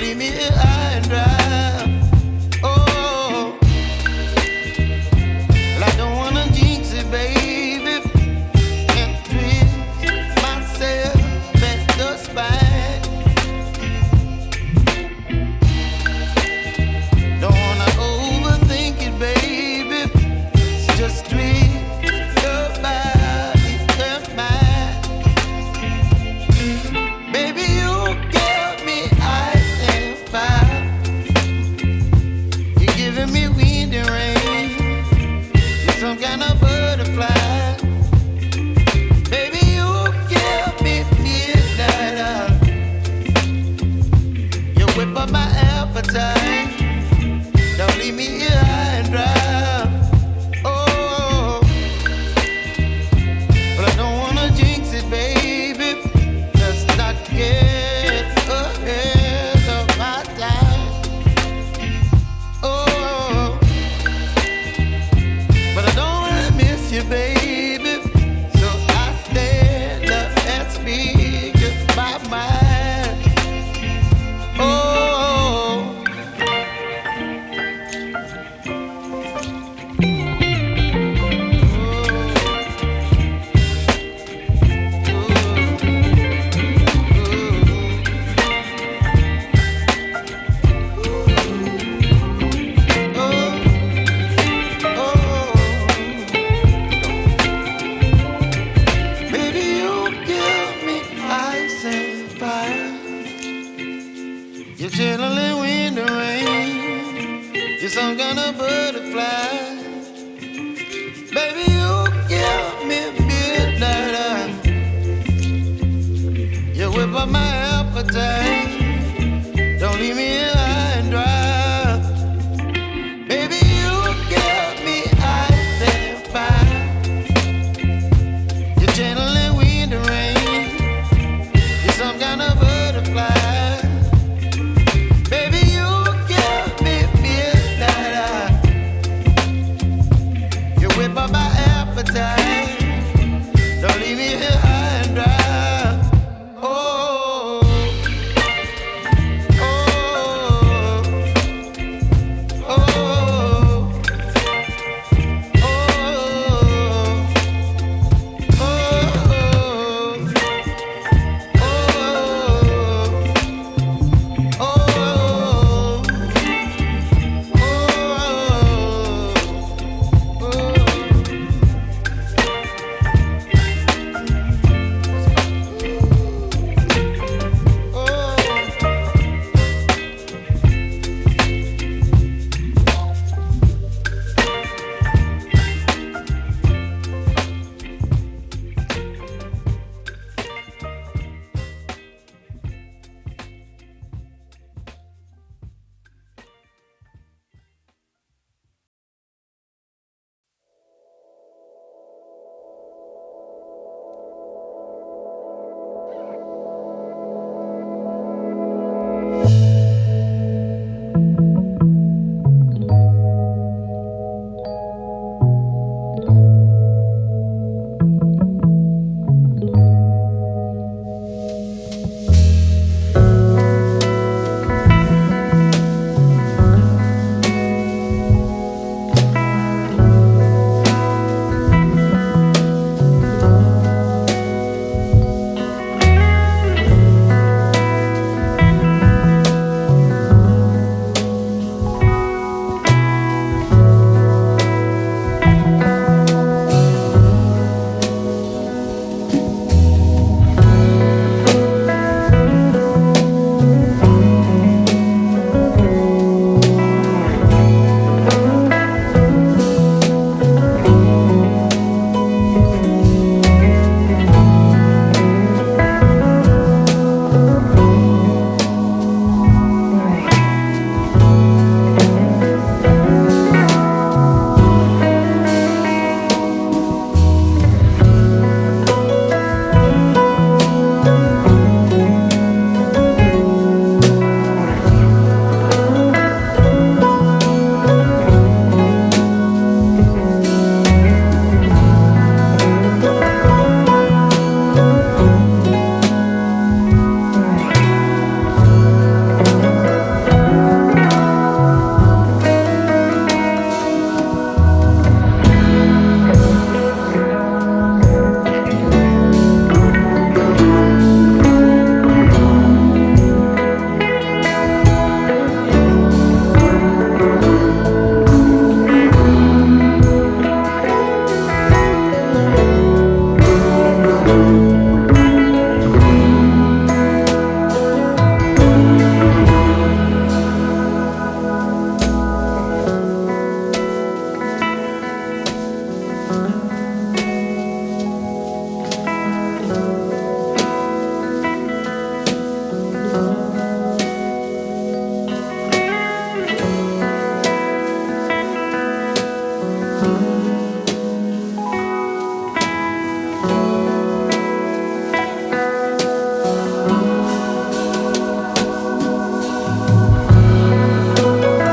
leave me here high and dry. Oh, well, I don't wanna jinx it, baby, and twist myself at the spine. Don't wanna overthink it, baby. It's just twist your body and mine. Baby, you give me ice and fire. You're giving me wind and rain. You're some kind of butterfly. Baby, you give me midnight. You whip up my appetite. Don't leave me here high and dry. Oh, but I don't wanna jinx it, baby. Let's not get ahead of my time. Oh, but I don't wanna miss you, baby. So I stand up and speak my mind. Oh. Baby, you give me ice and fire. You're chilling wind and rain. You're some kind of butterfly. Baby, you give me midnight. You whip up my appetite.